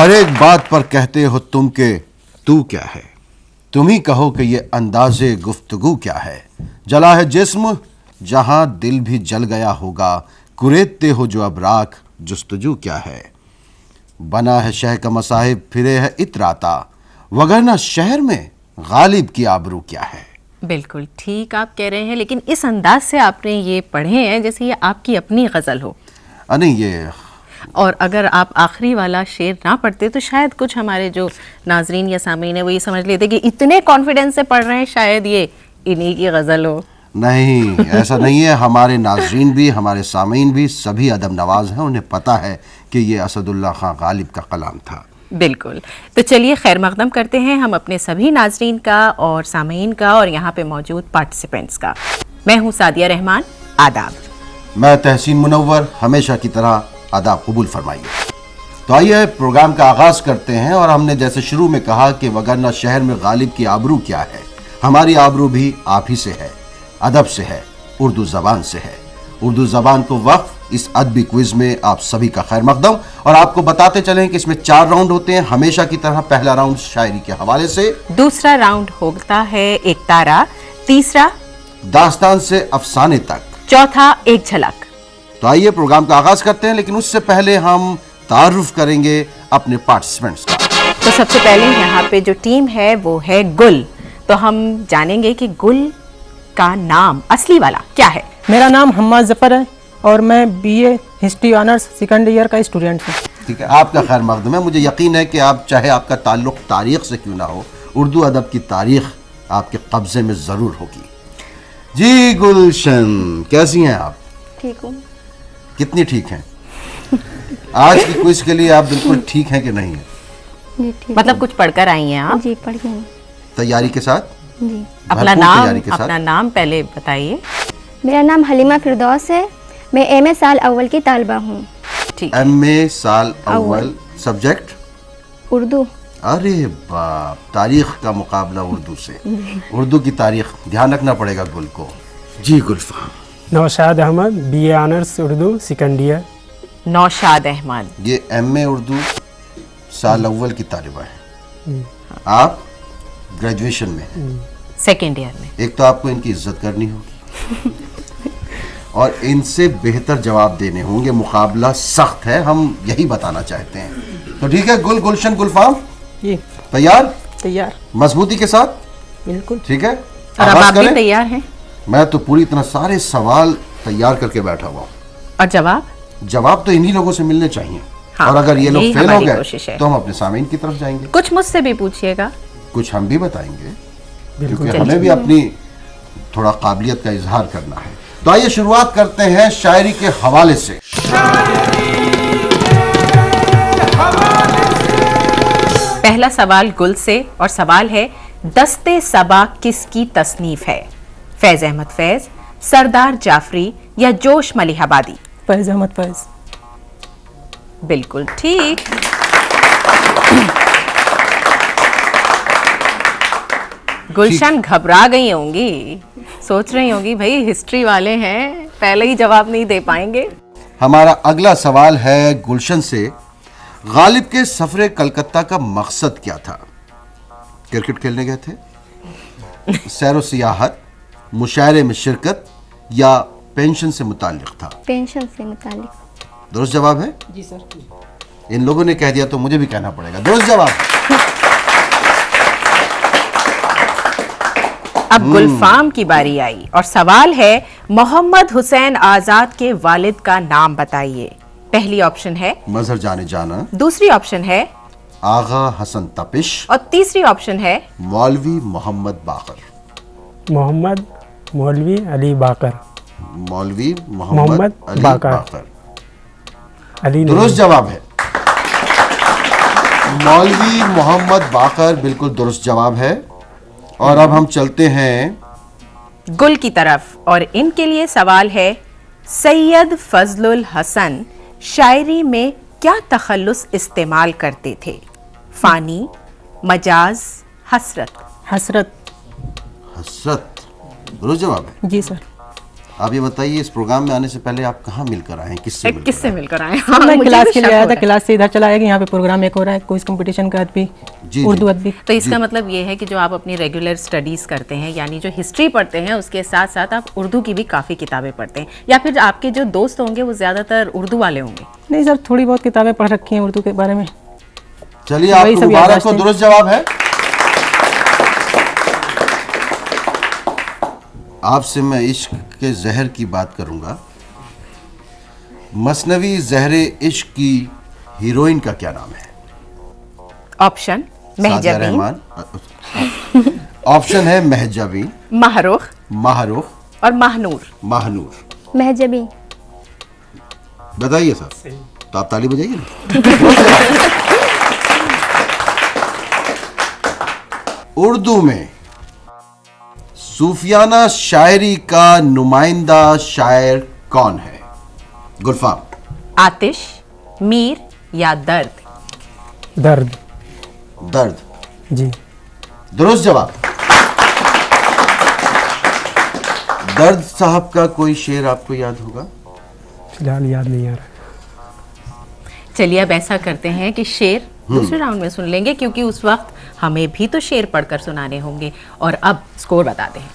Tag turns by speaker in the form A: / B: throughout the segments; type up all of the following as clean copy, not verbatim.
A: हर एक बात पर कहते हो तुम के तू क्या है, तुम ही कहो कि ये अंदाज़े गुफ्तगू क्या है। जला है जिस्म जहां दिल भी जल गया होगा, कुरेदते हो जो अब राख जुस्तजू क्या है। बना है शह का मसाहिब फिरे है इतराता, वगरना शहर में गालिब की आबरू क्या है।
B: बिल्कुल ठीक आप कह रहे हैं, लेकिन इस अंदाज से आपने ये पढ़े हैं जैसे ये आपकी अपनी गज़ल हो।
A: नहीं, ये
B: और अगर आप आखिरी वाला शेर ना पढ़ते तो शायद कुछ हमारे जो नाजरीन या सामीन है वो ये समझ लेते कि इतने कॉन्फिडेंस से पढ़ रहे हैं, शायद ये इन्हीं की गज़ल हो।
A: नहीं, ऐसा नहीं है। हमारे नाजरीन भी, हमारे सामीन भी सभी अदब नवाज हैं, उन्हें पता है कि ये असदुल्ला खां गालिब का कलाम था।
B: बिल्कुल। तो चलिए खैर मकदम करते हैं हम अपने सभी नाजरीन का और सामीन का और यहाँ पे मौजूद पार्टिसिपेंट्स का। मैं हूँ सादिया रहमान, आदाब।
A: मैं तहसीन मुनव्वर, हमेशा की तरह आदाब कबूल फरमाइए। तो आइए प्रोग्राम का आगाज करते हैं। और हमने जैसे शुरू में कहा कि वगरना शहर में गालिब की आबरू क्या है, हमारी आबरू भी आप ही से है, अदब से है, उर्दू ज़बान से है। उर्दू ज़बान को वक्फ इस अदबी क्विज में आप सभी का खैर मकदम। और आपको बताते चलें कि इसमें 4 राउंड होते हैं, हमेशा की तरह। पहला राउंड शायरी के हवाले से,
B: दूसरा राउंड होता है एक तारा, तीसरा
A: दास्तान से अफसाने तक,
B: चौथा एक झलक।
A: तो आइए प्रोग्राम का आगाज करते हैं, लेकिन उससे पहले हम तारुफ करेंगे अपने पार्टिसिपेंट्स का।
B: तो सबसे पहले यहाँ पे जो टीम है वो है गुल। तो हम जानेंगे कि गुल का नाम असली वाला क्या है।
C: मेरा नाम हम्माद जफर है और मैं BA history honours second year का स्टूडेंट हूँ।
A: ठीक है, आपका खैर मकदम है। मुझे यकीन है कि आप, चाहे आपका ताल्लुक तारीख से क्यों ना हो, उर्दू अदब की तारीख आपके कब्जे में ज़रूर होगी। जी गुलशन, कैसी हैं आप?
D: ठीक हूँ।
A: कितनी ठीक हैं? आज की क्विज के लिए आप बिल्कुल ठीक हैं कि नहीं है?
D: जी ठीक।
B: मतलब कुछ पढ़कर आई हैं आप?
D: जी पढ़ गई।
A: तैयारी के साथ?
D: जी।
B: अपना नाम पहले बताइए।
D: मेरा नाम हलीमा फिरदौस है। मैं एमए साल अव्वल की तालिबा हूँ।
B: ठीक।
A: एमए साल अव्वल, सब्जेक्ट
D: उर्दू।
A: अरे बाप, तारीख का मुकाबला उर्दू से। उर्दू की तारीख ध्यान रखना पड़ेगा गुल को। जी Gulfam.
C: Naushad Ahmad, BA honours Urdu second year.
B: Naushad Ahmad,
A: ये एमए उर्दू साल अव्वल की तालिबा है। आप ग्रेजुएशन में,
B: सेकेंड ईयर में।
A: एक तो आपको इनकी इज्जत करनी होगी और इनसे बेहतर जवाब देने होंगे। मुकाबला सख्त है, हम यही बताना चाहते हैं। तो ठीक है गुल, गुलशन, गुलफाम,
C: जी
A: तैयार?
C: तैयार,
A: मजबूती के साथ।
C: बिल्कुल।
A: ठीक है,
B: और अब
A: आगाज
B: आप भी
A: करें?
B: तैयार हैं?
A: मैं तो पूरी तरह सारे सवाल तैयार करके बैठा हुआ हूँ।
B: और जवाब?
A: जवाब तो इन्हीं लोगों से मिलने चाहिए।
B: हाँ,
A: और अगर ये लोग
B: यही
A: फेल हो
B: हमारी
A: गए
B: कोशिश है।
A: तो हम अपने सामीन की तरफ जाएंगे।
B: कुछ मुझसे भी पूछिएगा।
A: कुछ हम भी बताएंगे,
C: बिल्कुल।
A: क्योंकि हमें भी अपनी थोड़ा काबिलियत का इजहार करना है। तो आइए शुरुआत करते हैं शायरी के हवाले से।
B: पहला सवाल गुल से, और सवाल है दस्ते सबा किसकी तसनीफ है? फैज अहमद फैज, सरदार जाफरी या जोश मलिहाबादी?
C: फैज अहमद फैज।
B: बिल्कुल ठीक। गुलशन घबरा गई होंगी, सोच रही होंगी भाई हिस्ट्री वाले हैं, पहले ही जवाब नहीं दे पाएंगे।
A: हमारा अगला सवाल है गुलशन से। गालिब के सफरे कलकत्ता का मकसद क्या था? क्रिकेट खेलने गए थे, सैरो सियाहत, मुशायरे में शिरकत या पेंशन से मुताल्लिक था?
D: पेंशन से मुतालिक।
A: दुरुस्त जवाब है?
C: जी सर।
A: इन लोगों ने कह दिया तो मुझे भी कहना पड़ेगा, दुरुस्त जवाब।
B: अब गुलफाम की बारी आई और सवाल है मोहम्मद हुसैन आजाद के वालिद का नाम बताइए। पहली ऑप्शन है
A: मजहर जाने जाना,
B: दूसरी ऑप्शन है
A: आगा हसन तपिश
B: और तीसरी ऑप्शन है
A: मौलवी मोहम्मद बाकर।
C: मोहम्मद मौलवी अली बाकर।
A: मौलवी
C: मोहम्मद
A: मोहम्मद अली
C: बाकर।
A: बाकर।
C: अली
A: दुरुस्त जवाब है, मौलवी मोहम्मद बाकर बिल्कुल दुरुस्त जवाब है। और अब हम चलते हैं
B: गुल की तरफ और इनके लिए सवाल है सैयद फजलुल हसन शायरी में क्या तखल्लुस इस्तेमाल करते थे? फानी, मजाज, हसरत?
C: हसरत।
A: हसरत दुरुस्त जवाब है।
C: जी सर।
A: आप ये बताइए, इस प्रोग्राम में आने से पहले आप कहाँ मिलकर आए हैं,
B: किससे मिलकर आए?
C: मैं
B: मुझे
C: क्लास
B: भी
C: के लिए
B: शक
C: आया
B: हो
C: था,
B: रहा है।
C: क्लास से इधर चला आया कि यहाँ पे प्रोग्राम एक हो रहा है, क्विज कंपटीशन का अदबी,
A: जी,
C: उर्दू
A: जी।
C: अदबी।
B: तो इसका मतलब ये है कि जो आप अपनी रेगुलर स्टडीज़ करते हैं, यानी जो हिस्ट्री पढ़ते हैं, उसके साथ साथ आप उर्दू की भी काफ़ी किताबें पढ़ते हैं, या फिर आपके जो दोस्त होंगे वो ज़्यादातर उर्दू वाले होंगे?
C: नहीं सर, थोड़ी बहुत किताबें पढ़ रखी हैं उर्दू के बारे में।
A: चलिए,
C: वही
A: आपको
C: सब
A: मुबारक
C: याददाश्त
A: हो,
C: है।
A: दुरुस्त जवाब है। आपसे मैं इश्क के जहर की बात करूंगा। मसनवी ज़हरे इश्क की हीरोइन का क्या नाम है?
B: ऑप्शन
A: सादिया
B: महजबीन,
A: रहमान। ऑप्शन है महजबीन,
B: महरुख
A: माहरूख,
B: और महनूर।
A: महानूर।
D: महजबी।
A: बताइए सर, तो आप ताली बजाइए ना। उर्दू में सूफियाना शायरी का नुमाइंदा शायर कौन है? गुलफाम।
B: आतिश, मीर या दर्द?
C: दर्द।
A: दर्द।
C: जी।
A: दुरुस्त जवाब। दर्द साहब का कोई शेर आपको याद होगा?
C: फिलहाल याद नहीं आ रहा।
B: चलिए अब ऐसा करते हैं कि शेर दूसरे राउंड में सुन लेंगे, क्योंकि उस वक्त हमें भी तो शेर पढ़कर सुनाने होंगे। और अब स्कोर बताते हैं।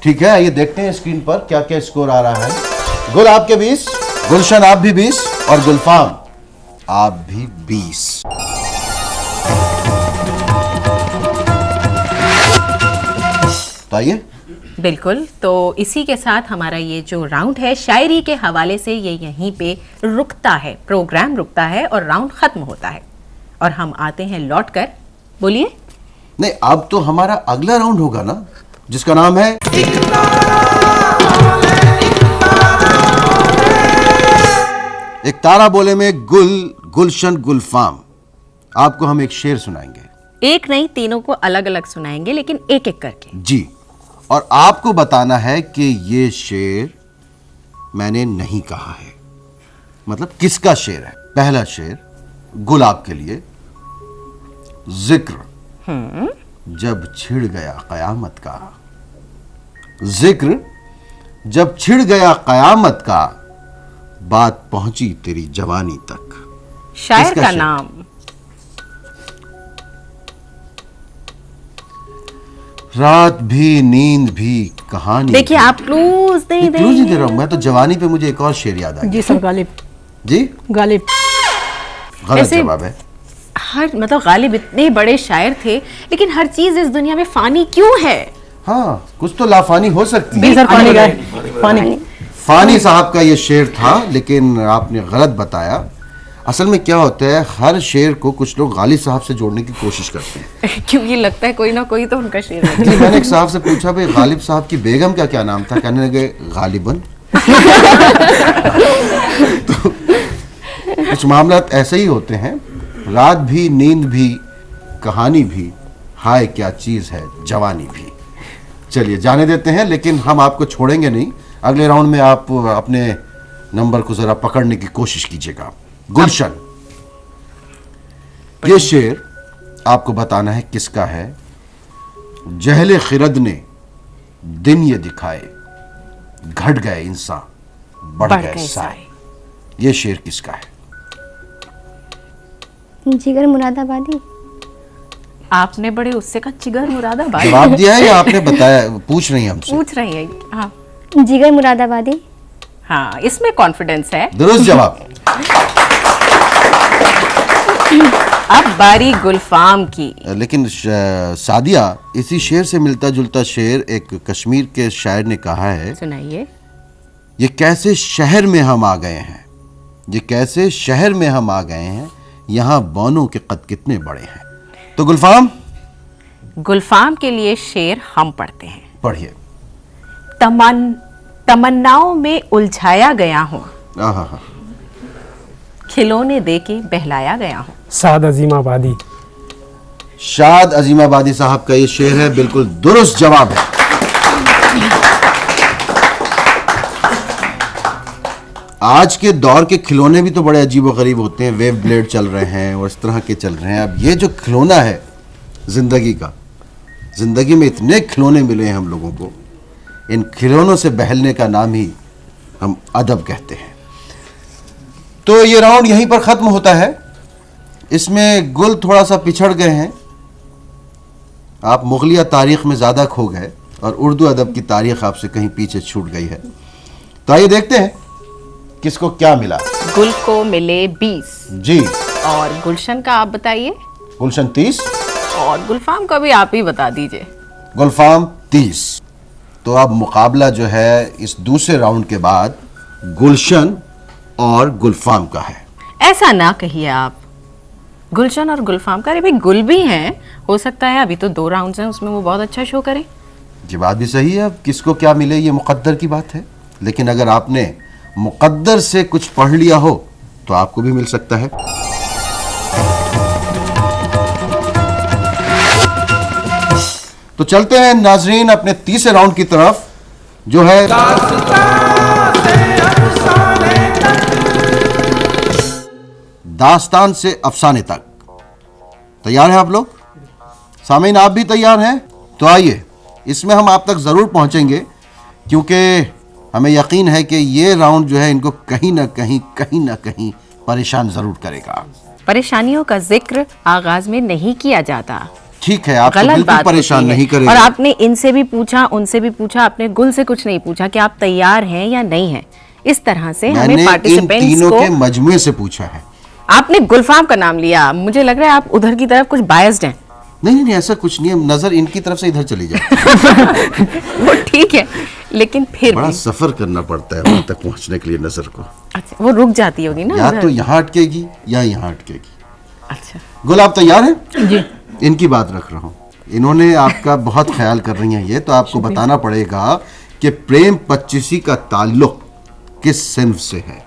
A: ठीक है, आइए देखते हैं स्क्रीन पर क्या क्या स्कोर आ रहा है। गुल आपके 20, गुलशन आप भी 20 और गुलफाम आप भी 20। तो आइए।
B: बिल्कुल, तो इसी के साथ हमारा ये जो राउंड है शायरी के हवाले से ये यहीं पे रुकता है, प्रोग्राम रुकता है और राउंड खत्म होता है। और हम आते हैं लौट कर। बोलिए।
A: नहीं, अब तो हमारा अगला राउंड होगा ना, जिसका नाम है एक तारा बोले में गुल, गुलशन, गुलफाम। आपको हम एक शेर सुनाएंगे।
B: एक नहीं, तीनों को अलग अलग सुनाएंगे, लेकिन एक एक करके।
A: जी, और आपको बताना है कि ये शेर मैंने नहीं कहा है, मतलब किसका शेर है। पहला शेर गुलाब के लिए। जिक्र जब छिड़ गया कयामत का, जिक्र जब छिड़ गया कयामत का, बात पहुंची तेरी जवानी तक।
B: शायर
A: किसका
B: का
A: शेर?
B: नाम?
A: रात भी नींद भी कहानी।
B: देखिए, आप क्लूज दे
A: क्लूज नहीं दे
B: देंगे।
A: रहा हूं मैं तो। जवानी पे मुझे एक और शेर याद आ गया।
C: जी सर, गालिब।
A: जी,
C: गालिब।
A: गलत
B: ऐसे-
A: जवाब है।
B: मतलब गालिब इतने बड़े शायर थे, लेकिन हर चीज इस दुनिया में फानी क्यों है?
A: हाँ, कुछ तो लाफानी हो सकती
C: जी
A: है।
C: सर, पानी का पानी।
A: फानी साहब का ये शेर था, लेकिन आपने गलत बताया। असल में क्या होता है, हर शेर को कुछ लोग गालिब साहब से जोड़ने की कोशिश करते हैं।
B: क्योंकि लगता है कोई ना कोई तो उनका शेर है।
A: जी, मैंने एक साहब से पूछा, भाई गालिब साहब की बेगम का क्या नाम था? कहने लगे गालिबन। तो कुछ मामला ऐसे ही होते हैं। रात भी नींद भी कहानी भी, हाय क्या चीज है जवानी भी। चलिए जाने देते हैं, लेकिन हम आपको छोड़ेंगे नहीं। अगले राउंड में आप अपने नंबर को जरा पकड़ने की कोशिश कीजिएगा। गुलशन, ये शेर आपको बताना है किसका है। जहले खिरद ने दिन ये दिखाए, घट गए इंसान बढ़ गए साए। ये शेर किसका है?
D: जिगर मुरादाबादी।
B: आपने बड़े उससे का जिगर मुरादाबादी
A: जवाब दिया है या आपने बताया? पूछ रही हैं हमसे।
B: पूछ रही है। हाँ
D: जिगर मुरादाबादी।
B: हाँ, इसमें कॉन्फिडेंस है।
A: दुरुस्त जवाब।
B: अब बारी गुलफाम की।
A: लेकिन सादिया, इसी शेर से मिलता जुलता शेर एक कश्मीर के शायर ने कहा है।
B: सुनाइए।
A: ये कैसे शहर में हम आ गए हैं, ये कैसे शहर में हम आ गए हैं, यहाँ बौनों के कद कितने बड़े हैं। तो गुलफाम,
B: गुलफाम के लिए शेर हम पढ़ते हैं।
A: पढ़िए।
B: तमन्नाओं में उलझाया गया हूँ,
A: आहा,
B: खिलौने दे के बहलाया गया हूँ।
C: साद अजीमाबादी।
A: शाद अजीमाबादी साहब का ये शेर है, बिल्कुल दुरुस्त जवाब है। आज के दौर के खिलौने भी तो बड़े अजीबोगरीब होते हैं। वेव ब्लेड चल रहे हैं और इस तरह के चल रहे हैं। अब ये जो खिलौना है जिंदगी का, जिंदगी में इतने खिलौने मिले हैं हम लोगों को, इन खिलौनों से बहलने का नाम ही हम अदब कहते हैं। तो ये राउंड यहीं पर ख़त्म होता है। इसमें गुल थोड़ा सा पिछड़ गए हैं, आप मुगलिया तारीख़ में ज़्यादा खो गए और उर्दू अदब की तारीख़ आपसे कहीं पीछे छूट गई है। तो आइए देखते हैं किसको क्या मिला।
B: गुल को मिले 20
A: जी,
B: और गुलशन का आप बताइए।
A: गुलशन 30
B: और गुलफाम का भी आप ही बता दीजिए।
A: गुलफाम 30। तो अब मुकाबला जो है इस दूसरे राउंड के बाद गुलशन और गुलफाम का है।
B: ऐसा ना कहिए आप, गुलशन और गुलफाम का, अरे भाई गुल भी हैं, हो सकता है अभी तो 2 राउंड्स हैं उसमें वो बहुत अच्छा शो करें।
A: ये बात भी सही है, अब किसको क्या मिले ये मुकद्दर की बात है, लेकिन अगर आपने मुकद्दर से कुछ पढ़ लिया हो तो आपको भी मिल सकता है। तो चलते हैं नाजरीन अपने तीसरे राउंड की तरफ, जो है दास्तान से अफसाने तक। तैयार हैं आप लोग? सामीन आप भी तैयार हैं? तो आइए, इसमें हम आप तक जरूर पहुंचेंगे, क्योंकि हमें यकीन है कि ये राउंड जो है इनको कहीं ना कहीं परेशान जरूर करेगा।
B: परेशानियों का जिक्र आगाज में नहीं किया जाता।
A: ठीक है, आप तो
B: गलत
A: बिल्कुल
B: बात
A: परेशान नहीं करेंगे।
B: और आपने इनसे भी पूछा, उनसे भी पूछा, आपने गुल से कुछ नहीं पूछा कि आप तैयार हैं या नहीं हैं। इस तरह से हमें
A: मैंने इन
B: पार्टिसिपेंट्स
A: तीनों
B: को,
A: के मजमुए से पूछा है।
B: आपने गुलफाम का नाम लिया, मुझे लग रहा है आप उधर की तरफ कुछ बायस्ड हैं।
A: नहीं, ऐसा कुछ नहीं है, नजर इनकी तरफ से इधर चली जाए।
B: वो ठीक है, लेकिन फिर
A: बड़ा
B: भी
A: सफर करना पड़ता है वहां तक पहुंचने के लिए नजर को।
B: अच्छा, वो रुक जाती होगी ना
A: या
B: उधर।
A: तो यहाँ अटकेगी या यहाँ अटकेगी।
B: अच्छा,
A: गुल आप तैयार हैं?
C: जी।
A: इनकी बात रख रहा हूँ, इन्होंने आपका बहुत ख्याल कर रही हैं ये, तो आपको बताना पड़ेगा कि प्रेम 25 का ताल्लुक किस सिन्फ से है।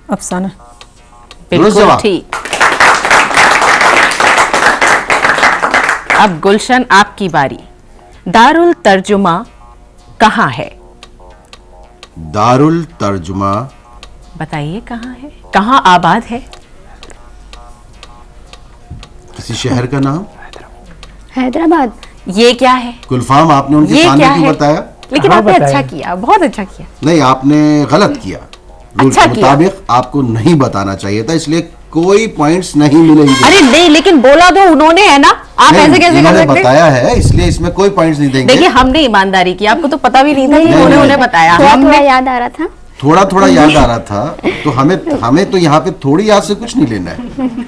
C: अफसाना।
B: बिल्कुल
A: जवाब।
B: ठीक। अब गुलशन आपकी बारी। दारुल तर्जुमा कहाँ है?
A: दारुल तर्जुमा
B: बताइए कहाँ है, कहाँ आबाद है?
A: किसी शहर का नाम?
D: हैदराबाद।
B: ये क्या है?
A: गुलफाम आपने उनके
B: ये
A: सामने
B: क्या
A: क्यों
B: है?
A: बताया?
B: लेकिन
C: कहाँ
B: आपने
C: बताया?
B: अच्छा किया, बहुत अच्छा किया।
A: नहीं, आपने गलत किया। रूल
B: अच्छा
A: के
B: किया।
A: मुताबिक आपको नहीं बताना चाहिए था, इसलिए कोई पॉइंट्स नहीं मिलेंगे।
B: अरे नहीं, लेकिन बोला तो उन्होंने है ना, आप
A: नहीं,
B: ऐसे कैसे कर
A: इन्होंने
B: सकते हैं?
A: बताया है, इसलिए इसमें कोई पॉइंट्स नहीं देंगे।
B: देखिए, हमने ईमानदारी की, आपको तो पता भी नहीं था,
D: नहीं,
B: उन्होंने
A: नहीं।
B: उन्हें बताया।
D: थोड़ा
B: हमने
D: याद आ रहा था।
A: थोड़ा याद आ रहा था, तो हमें तो यहाँ पे थोड़ी याद से कुछ नहीं लेना है,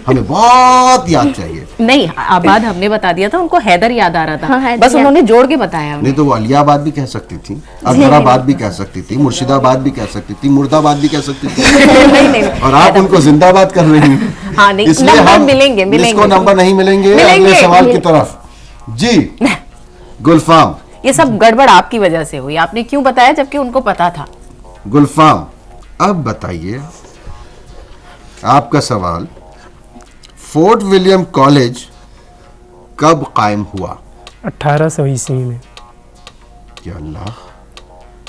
A: हमें बहुत याद चाहिए।
B: नहीं, आबाद हमने बता दिया था, उनको हैदर याद आ रहा था।
D: हाँ, हैदर
B: बस उन्होंने जोड़ के बताया।
A: नहीं तो वो अलियाबाद भी कह सकती थी, अकबराबाद भी कह सकती थी, मुर्शिदाबाद भी कह सकती थी, मुर्दाबाद भी कह सकती थी।
B: नहीं,
A: और आप उनको जिंदाबाद कर रही हैं।
B: हाँ, नहीं,
A: इसलिए
B: नंबर
A: हम
B: मिलेंगे।
A: इसको नंबर नहीं मिलेंगे। अगले सवाल की तरफ जी। गुलफाम,
B: ये सब गड़बड़ आपकी वजह से हुई, आपने क्यों बताया जबकि उनको पता था।
A: गुलफाम अब बताइए, आपका सवाल, फोर्ट विलियम कॉलेज कब कायम हुआ?
C: 1800 ईस्वी में।
A: या अल्लाह,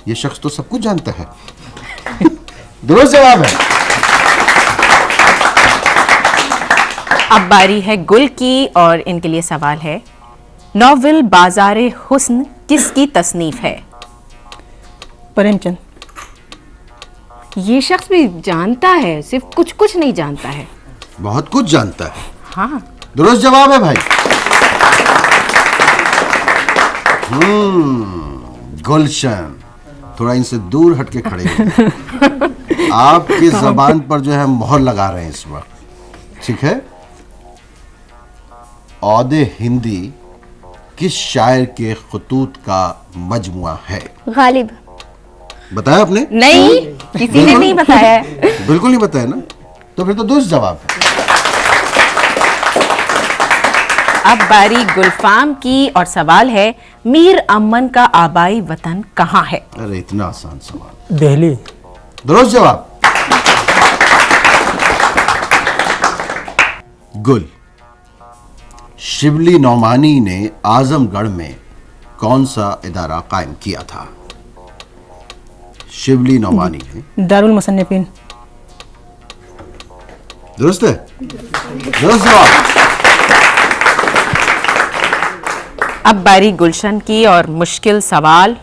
A: ये शख्स तो सब कुछ जानता है। दुरुस्त जवाब है।
B: अब बारी है गुल की, और इनके लिए सवाल है, नॉवेल बाजारे हुस्न किसकी तसनीफ है?
C: प्रेमचंद।
B: ये शख्स भी जानता है, सिर्फ कुछ कुछ नहीं जानता है।
A: बहुत कुछ जानता है।
B: हाँ,
A: दुरुस्त जवाब है भाई। गुलशन, थोड़ा इनसे दूर हटके खड़े हो। आपकी जबान पर जो है मोहर लगा रहे हैं इस वक्त, ठीक है? औदे हिंदी किस शायर के खतूत का मजमुआ है?
D: गालिब।
A: बताया आपने?
B: नहीं, किसी ने नहीं बताया है।
A: बिल्कुल नहीं बताया ना, तो फिर तो दुरुस्त जवाब है।
B: अब बारी गुलफाम की, और सवाल है, मीर अमन का आबाई वतन कहाँ है?
A: अरे इतना आसान सवाल।
C: दिल्ली।
A: दुरुस्त जवाब। गुल, शिबली नौमानी ने आजमगढ़ में कौन सा इदारा कायम किया था? शिबली नौमानी ने।
C: दारुल मुसन्निफीन।
A: दुरुस्त है? दुरुस्त जवाब।
B: अब बारी गुलशन की, और मुश्किल सवाल,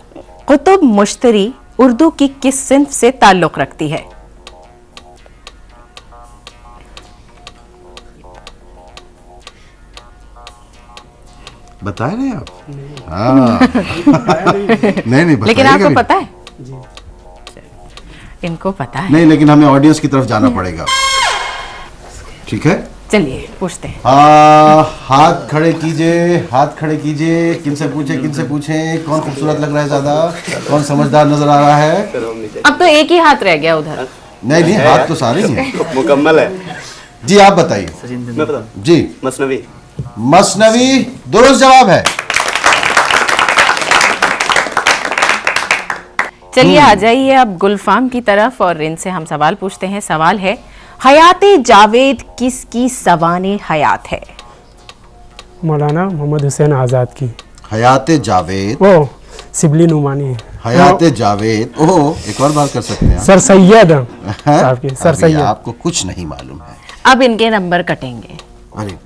B: कुतुब मुश्तरी उर्दू की किस सिन्फ से ताल्लुक रखती है?
A: बताए नहीं आप? हाँ। नहीं
B: लेकिन आपको पता है? इनको पता है।
A: नहीं, लेकिन हमें ऑडियंस की तरफ जाना पड़ेगा। ठीक है,
B: चलिए पूछते हैं।
A: हाथ खड़े कीजिए, हाथ खड़े कीजिए। किनसे पूछें? कौन खूबसूरत लग रहा है ज्यादा? कौन समझदार नजर आ रहा है?
B: अब तो एक ही हाथ रह गया उधर।
A: नहीं, हाथ तो सारे ही हैं।
E: मुकम्मल है
A: जी। आप बताइए।
E: मैं बताऊं?
A: जी। मसनवी दुरुस्त जवाब है।
B: चलिए आ जाइए अब गुलफाम की तरफ और इनसे हम सवाल पूछते हैं। सवाल है, हयाते जावेद किसकी सवाने हयात है?
F: मौलाना मोहम्मद हुसैन आज़ाद की।
A: हयाते जावेद,
F: वो सिबली नुमानी है।
A: हयाते जावेद। ओह, एक और बार कर सकते हैं?
F: सर सैयद
A: हैं?
F: की। सर सैयद।
A: आपको कुछ नहीं मालूम है।
B: अब इनके नंबर कटेंगे।
A: अरे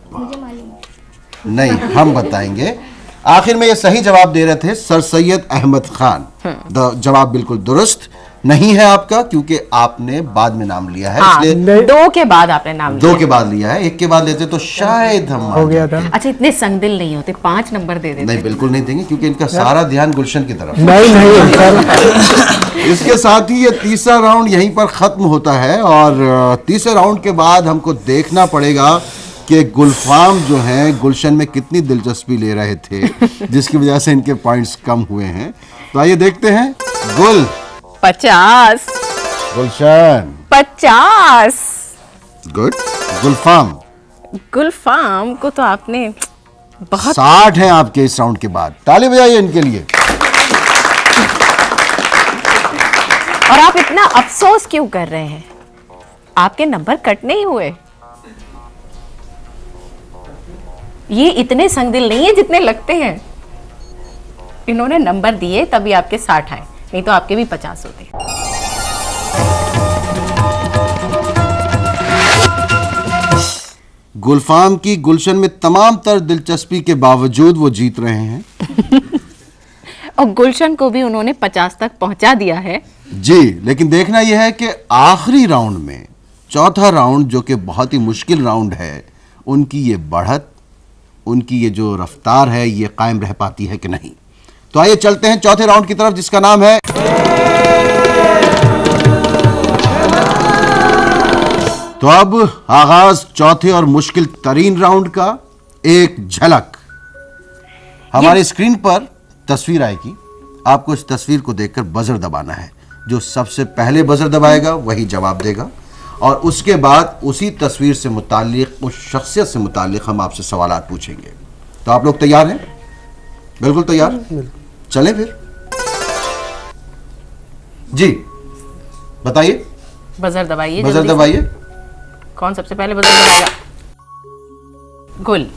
A: नहीं, हम बताएंगे। आखिर में ये सही जवाब दे रहे थे सर सैयद अहमद खान। जवाब बिल्कुल दुरुस्त नहीं है आपका, क्योंकि आपने बाद में नाम लिया है। इसलिए
B: दो के बाद आपने नाम लिया।
A: 2 के बाद लिया है, 1 के बाद लेते तो शायद हम
F: हो गया था।
B: अच्छा, इतने संगदिल नहीं होते, 5 नंबर दे देते।
A: नहीं, बिल्कुल नहीं देंगे, क्योंकि इनका सारा ध्यान गुलशन की तरफ।
F: नहीं सर।
A: इसके साथ ही ये तीसरा राउंड यहीं पर खत्म होता है और तीसरे राउंड के बाद हमको देखना पड़ेगा कि गुलफाम जो है गुलशन में कितनी दिलचस्पी ले रहे थे, जिसकी वजह से इनके पॉइंट्स कम हुए हैं। तो आइए देखते हैं। गुल
B: 50,
A: गुलशन
B: 50।
A: गुड।
B: गुलफाम को तो आपने बहुत
A: 60 हैं आपके इस राउंड के बाद। ताली बजाइए इनके लिए।
B: और आप इतना अफसोस क्यों कर रहे हैं? आपके नंबर कट नहीं हुए। ये इतने संगदिल नहीं है जितने लगते हैं। इन्होंने नंबर दिए तभी आपके 60 आए, नहीं तो आपके भी 50 होते।
A: गुलफाम की गुलशन में तमाम तर दिलचस्पी के बावजूद वो जीत रहे हैं।
B: और गुलशन को भी उन्होंने 50 तक पहुंचा दिया है।
A: जी, लेकिन देखना यह है कि आखिरी राउंड में, चौथा राउंड जो कि बहुत ही मुश्किल राउंड है, उनकी ये बढ़त, उनकी ये जो रफ्तार है, ये कायम रह पाती है कि नहीं। तो आइए चलते हैं चौथे राउंड की तरफ, जिसका नाम है तो अब आगाज चौथे और मुश्किल तरीन राउंड का। एक झलक। हमारी स्क्रीन पर तस्वीर आएगी, आपको इस तस्वीर को देखकर बजर दबाना है। जो सबसे पहले बजर दबाएगा वही जवाब देगा, और उसके बाद उसी तस्वीर से मुताल्लिक, उस शख्सियत से मुताल्लिक हम आपसे सवालात पूछेंगे। तो आप लोग तैयार हैं? बिल्कुल तैयार? चलें फिर। जी बताइए।
B: बजर दबाइए।
A: बजर दबाइए।
B: कौन सबसे पहले बजर दबाएगा? गुल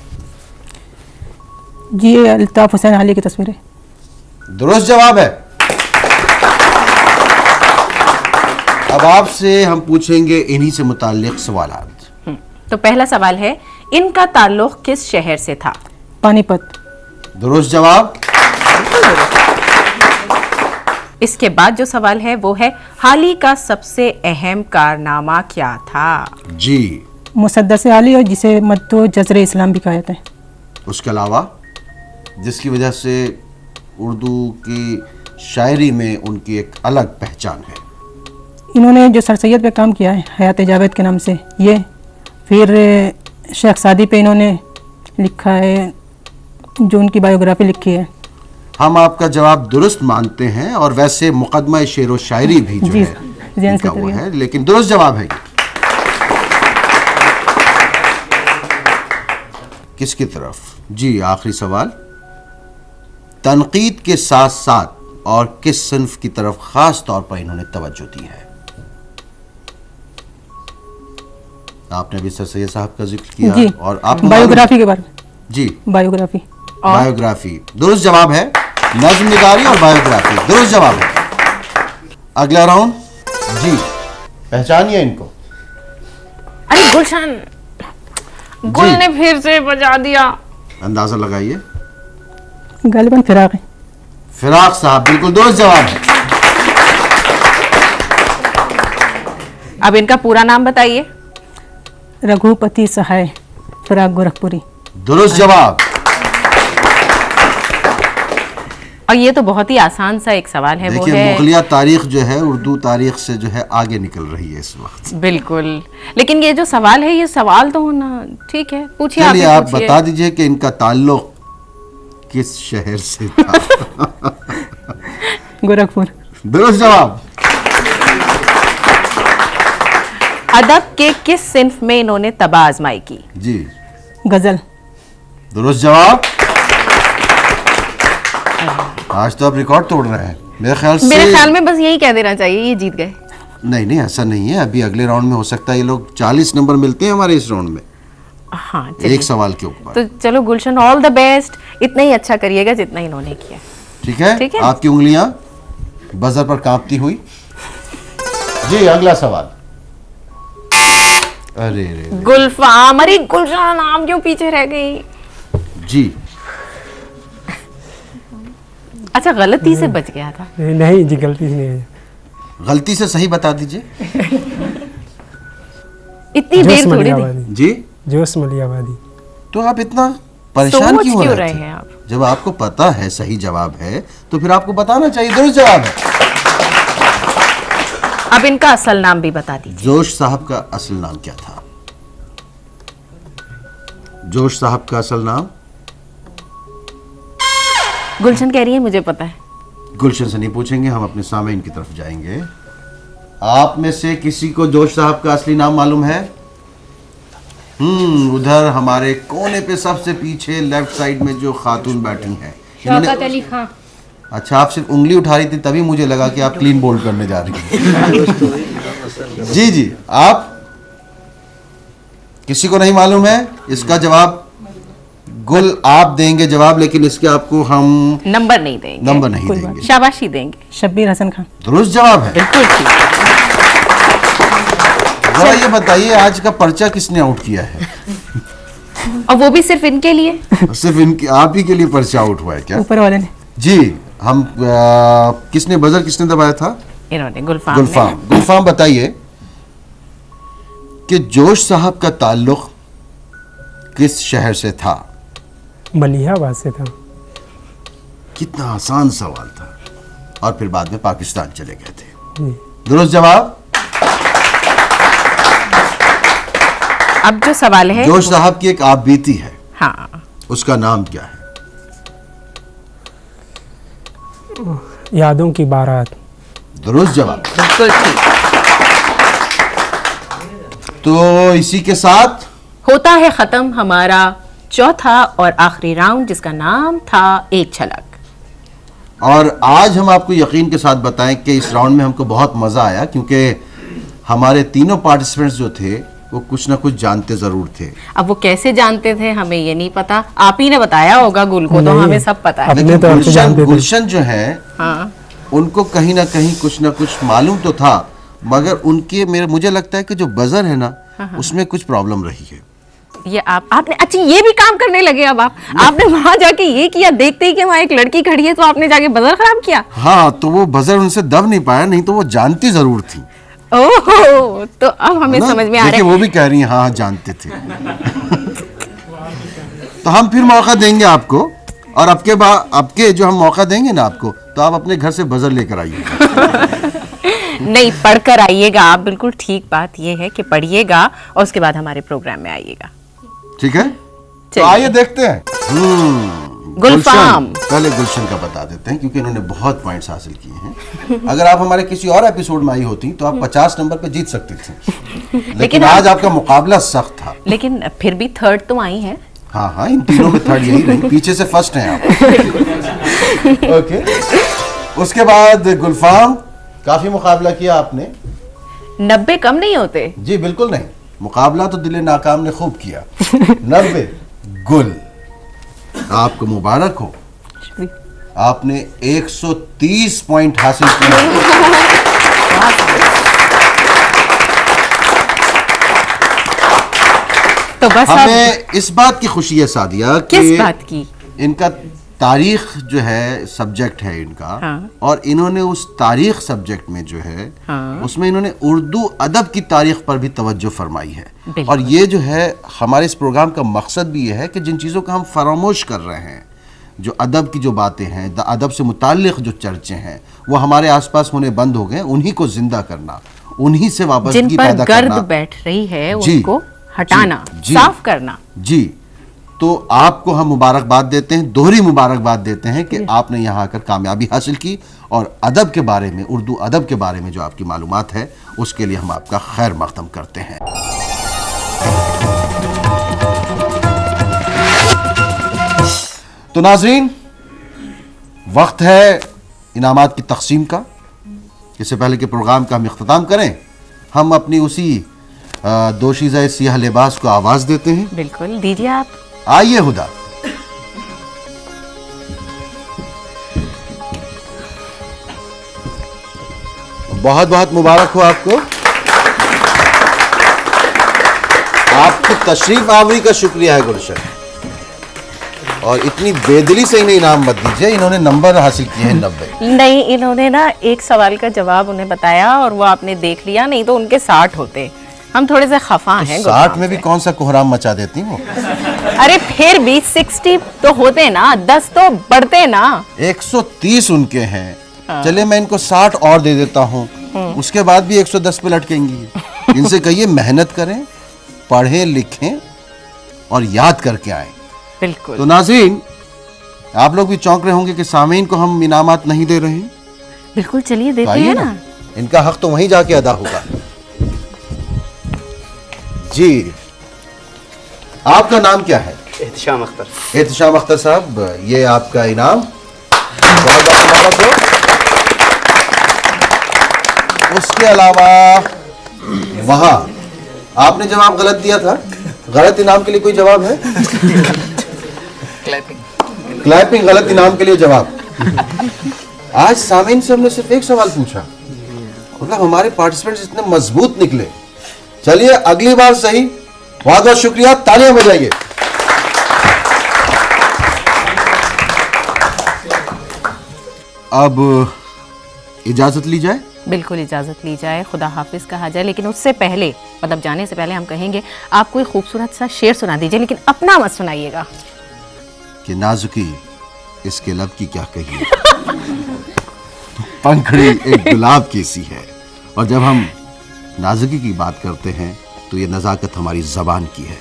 C: जी, अल्ताफ हुसैन अली की तस्वीर है।
A: दुरुस्त जवाब है। अब आपसे हम पूछेंगे इन्हीं से मुताल्लिक सवालात।
B: तो पहला सवाल है, इनका ताल्लुक किस शहर से था?
C: पानीपत।
A: दुरुस्त जवाब।
B: इसके बाद जो सवाल है वो है, हाल ही का सबसे अहम कारनामा क्या था?
A: जी,
C: मुसद्दस अली, और जिसे मद्दो जज़र इस्लाम भी कहा जाता है।
A: उसके अलावा जिसकी वजह से उर्दू की शायरी में उनकी एक अलग पहचान है।
C: इन्होंने जो सर सैयद पे काम किया है हयात जावेद के नाम से, ये फिर शेख सादी पे इन्होंने लिखा है, जो उनकी बायोग्राफी लिखी है।
A: हम आपका जवाब दुरुस्त मानते हैं, और वैसे मुकदमा शेर व शायरी भी जो है इनका वो है, लेकिन दुरुस्त जवाब है। किसकी तरफ? जी, आखिरी सवाल। तनकीद के साथ साथ और किस सिन्फ की तरफ खास तौर पर इन्होंने तवज्जो दी है? आपने भी सर सैयद साहब का जिक्र किया,
C: जी,
A: और आप
C: बायोग्राफी के बारे में।
A: जी,
C: बायोग्राफी।
A: बायोग्राफी दुरुस्त जवाब है। नज्म निगारी और बायोग्राफी दुरुस्त जवाब है। अगला राउंड। जी, पहचानिए इनको।
B: अरे गुलशन, गुल ने फिर से बजा दिया।
A: अंदाजा लगाइए।
C: गालिबन फिराक है।
A: फिराक साहब बिल्कुल दुरुस्त जवाब है।
B: अब इनका पूरा नाम बताइए।
C: रघुपति सहाय, फिराक गोरखपुरी।
A: दुरुस्त जवाब।
B: और ये तो बहुत ही आसान सा एक सवाल है, वो
A: देखिए
B: है
A: मुगलिया तारीख जो है उर्दू तारीख से जो है आगे निकल रही है इस वक्त।
B: बिल्कुल। लेकिन ये जो सवाल है, ये सवाल तो होना ठीक है, पूछिए।
A: चलिए आप
B: पूछिए।
A: बता दीजिए कि इनका ताल्लुक किस शहर से था?
C: गोरखपुर।
A: दुरुस्त जवाब।
B: अदब के किस सिन्फ में इन्होंने तबाह आजमाई की?
A: जी
C: गजल।
A: दुरुस्त जवाब। आज तो आप रिकॉर्ड तोड़ रहे हैं मेरे ख्याल
B: में। बस यही कह देना चाहिए, ये जीत गए।
A: नहीं ऐसा नहीं है, अभी अगले राउंड में हो सकता है ये लोग 40 नंबर मिलते हैं हमारे इस राउंड में।
B: हाँ,
A: एक सवाल के ऊपर।
B: तो चलो गुलशन, ऑल द बेस्ट। इतना ही अच्छा करिएगा जितना इन्होंने किया।
A: ठीक है,
B: ठीक है?
A: आपकी उंगलियां बजर पर कांपती हुई। जी अगला सवाल। अरे रे
B: गुलफाम। अरे गुलशन, नाम क्यों पीछे रह गई?
A: जी
B: अच्छा, गलती से बच गया था।
F: नहीं जी, गलती से नहीं है।
A: गलती से सही बता दीजिए।
B: इतनी देर
F: जोश
B: थोड़ी थी।
F: मलियाबादी।
A: जी
F: जोश मलियाबादी।
A: तो आप इतना परेशान
B: सोच
A: क्यों हो
B: क्यों
A: रहे
B: रहे
A: थे?
B: हैं आप?
A: जब आपको पता है सही जवाब है तो फिर आपको बताना चाहिए। दुरुस्त जवाब है।
B: अब इनका असल नाम भी बता दीजिए।
A: जोश साहब का असल नाम क्या था? जोश साहब का असल नाम?
B: गुलशन कह रही है मुझे पता है।
A: गुलशन से नहीं पूछेंगे, हम अपने सामईन की तरफ जाएंगे। आप में से किसी को जोश साहब का असली नाम मालूम है? उधर हमारे कोने पे सबसे पीछे लेफ्ट साइड में जो खातून बैठी हैं,
E: शौकत अली खां।
A: अच्छा, आप सिर्फ उंगली उठा रही थी तभी मुझे लगा कि आप क्लीन बोल्ड करने जा रही हैं। जी आप किसी को नहीं मालूम है? इसका जवाब गुल आप देंगे जवाब, लेकिन इसके आपको हम
B: नंबर नहीं देंगे। शाबाशी देंगे।
C: शब्बीर हसन खान।
A: दुरुस्त जवाब है।
B: बिल्कुल ठीक।
A: जरा ये बताइए आज का पर्चा किसने आउट किया है?
B: और वो भी सिर्फ इनके लिए?
A: सिर्फ इनके, आप ही के लिए पर्चा आउट हुआ है क्या?
C: ऊपर वाले ने।
A: जी हम किसने बजर किसने दबाया था?
B: इन्होंने, गुलफाम।
A: गुलफाम बताइए कि जोश साहब का ताल्लुक किस शहर से था?
F: मलियाबाद से था।
A: कितना आसान सवाल था। और फिर बाद में पाकिस्तान चले गए थे।
F: जी।
A: दुरुस्त जवाब।
B: अब जो सवाल है,
A: जोश साहब की एक आप बीती है।
B: हाँ,
A: उसका नाम क्या है?
F: यादों की बारात।
A: दुरुस्त जवाब।
B: बिल्कुल ठीक।
A: तो इसी के साथ
B: होता है खत्म हमारा चौथा और आखिरी राउंड, जिसका नाम था एक झलक।
A: और आज हम आपको यकीन के साथ बताएं कि इस राउंड में हमको बहुत मजा आया, क्योंकि हमारे तीनों पार्टिसिपेंट्स जो थे वो कुछ ना कुछ जानते जरूर थे।
B: अब वो कैसे जानते थे हमें ये नहीं पता, आप ही ने बताया होगा गुल को, तो हमें सब पता है।
A: लेकिन
F: तो
A: गुलशन जो है,
B: हाँ,
A: उनको कहीं ना कहीं कुछ ना कुछ मालूम तो था, मगर उनके मुझे लगता है कि जो बजर है ना, उसमें कुछ प्रॉब्लम रही है।
B: ये आपने अच्छा ये भी काम करने लगे। अब आपने वहां जाके ये किया, देखते ही कि वहां एक लड़की खड़ी है तो आपने जाके बजर खराब किया।
A: हाँ, तो वो बजर उनसे दब नहीं पाया, नहीं तो वो जानती जरूर थी।
B: ओह, तो अब हमें समझ में आ रहा है।
A: वो भी कह रही है हाँ जानते थे। तो हम फिर मौका देंगे आपको, और आपके जो हम मौका देंगे ना आपको, तो आप अपने घर से बजर लेकर आइए।
B: नहीं, पढ़कर आइएगा आप। बिल्कुल ठीक बात ये है कि पढ़िएगा और उसके बाद हमारे प्रोग्राम में आइएगा।
A: ठीक है, तो आइए देखते हैं।
B: गुलफाम।
A: पहले गुलशन का बता देते हैं, क्योंकि इन्होंने बहुत पॉइंट्स हासिल किए हैं। अगर आप हमारे किसी और एपिसोड में आई होती तो आप 50 नंबर पे जीत सकती थी, लेकिन आज आपका मुकाबला सख्त था।
B: लेकिन फिर भी थर्ड तो आई है।
A: हाँ, इन तीनों में थर्ड यही रही, पीछे से फर्स्ट हैं आप। ओके, उसके बाद गुलफाम, काफी मुकाबला किया आपने।
B: 90 कम नहीं होते।
A: जी बिल्कुल नहीं, मुकाबला तो दिले नाकाम ने खूब किया। 90 गुल, आपको मुबारक हो, आपने 130 पॉइंट हासिल किए।
B: तो बस
A: हमें इस बात की खुशी है सादिया,
B: किस बात की?
A: इनका तारीख जो है सब्जेक्ट है इनका।
B: हाँ।
A: और इन्होंने उस तारीख सब्जेक्ट में जो है
B: हाँ।
A: उसमें इन्होंने उर्दू अदब की तारीख पर भी तवज्जो फरमाई है।
B: बिल्कुल।
A: और ये जो है हमारे इस प्रोग्राम का मकसद भी ये है कि जिन चीज़ों का हम फरामोश कर रहे हैं, जो अदब की जो बातें हैं, अदब से मुताल्लिक़ जो चर्चे हैं, वो हमारे आसपास होने बंद हो गए, उन्हीं को जिंदा करना, उन्हीं से वाबस्तगी पैदा करना,
B: जिन पर गर्द बैठ रही है
A: जी,
B: उनको हटाना,
A: जी,
B: साफ करना।
A: जी, तो आपको हम मुबारकबाद देते हैं, दोहरी मुबारकबाद देते हैं कि आपने यहाँ आकर कामयाबी हासिल की और अदब के बारे में, उर्दू अदब के बारे में जो आपकी मालूमात है उसके लिए हम आपका खैर मक़दम करते हैं। तो नाज़रीन, वक्त है इनामात की तक़सीम का। इससे पहले कि प्रोग्राम का हम इख्तिताम करें, हम अपनी उसी दोशीज़ा सियाह लिबास को आवाज़ देते हैं।
B: बिल्कुल, दीजिए आप।
A: आइए हुदा। बहुत बहुत मुबारक हो आपको। आपकी तशरीफ आवरी का शुक्रिया है गुलशन, और इतनी बेदिली से इन्हें इनाम मत दीजिए। इन्होंने नंबर हासिल किए हैं 90।
B: नहीं, इन्होंने ना एक सवाल का जवाब उन्हें बताया और वो आपने देख लिया, नहीं तो उनके 60 होते। हम थोड़े से खफा हैं।
A: 60 में भी कौन सा कोहराम मचा देती हो?
B: अरे फिर भी 60 तो होते ना, 10 तो बढ़ते ना।
A: 130 उनके हैं। चलिए मैं इनको 60 और दे देता हूँ, उसके बाद भी 110 पे लटकेंगी। इनसे कहिए मेहनत करें, पढ़ें लिखें और याद करके आए।
B: बिल्कुल।
A: तो नाज़रीन, आप लोग भी चौंक रहे होंगे कि सामीन को हम इनामात नहीं दे रहे हैं।
B: बिल्कुल, चलिए देते
A: आइए
B: हैं
A: ना,
B: ना।
A: इनका हक तो वहीं जाके अदा होगा। जी, आपका नाम क्या है?
E: एहतिशाम अख्तर।
A: एहतिशाम अख्तर साहब, ये आपका इनाम। बहुत बहुत मुबारक हो। उसके अलावा वहां आपने जवाब गलत दिया था। गलत इनाम के लिए कोई जवाब है? क्लैपिंग गलत इनाम के लिए जवाब। आज सामीन से हमने सिर्फ एक सवाल पूछा, मतलब हमारे पार्टिसिपेंट्स इतने मजबूत निकले। चलिए अगली बार सही। बहुत बहुत शुक्रिया, तालियां बजाइए। अब इजाजत ली जाए।
B: बिल्कुल, इजाज़त ली जाए, खुदा हाफिज कहा जाए। लेकिन उससे पहले, मतलब जाने से पहले हम कहेंगे आप कोई खूबसूरत सा शेर सुना दीजिए, लेकिन अपना मत सुनाइएगा।
A: कि नाजुकी इसके लब की क्या कहिए, पंखड़ी एक गुलाब की सी है। और जब हम नाजुकी की बात करते हैं तो ये नज़ाकत हमारी ज़बान की है,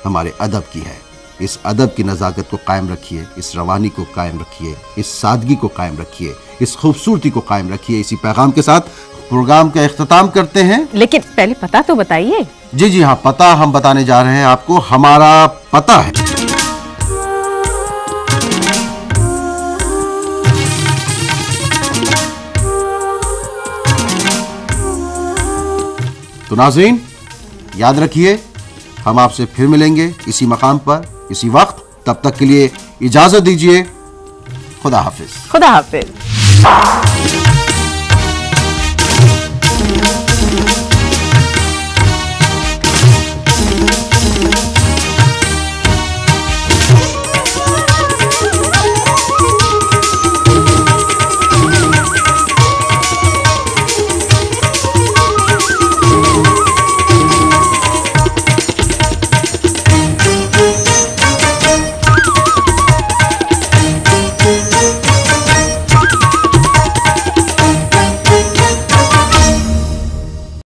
A: हमारे अदब की है। इस अदब की नज़ाकत को कायम रखिए, इस रवानी को कायम रखिए, इस सादगी को कायम रखिए, इस खूबसूरती को कायम रखिए। इसी पैगाम के साथ प्रोग्राम का इख्तिताम करते हैं।
B: लेकिन पहले पता तो बताइए।
A: जी जी हाँ, पता हम बताने जा रहे हैं आपको। हमारा पता है तो नाज़रीन, याद रखिए, हम आपसे फिर मिलेंगे इसी मकाम पर, इसी वक्त। तब तक के लिए इजाजत दीजिए। खुदा हाफिज।
B: खुदा हाफिज।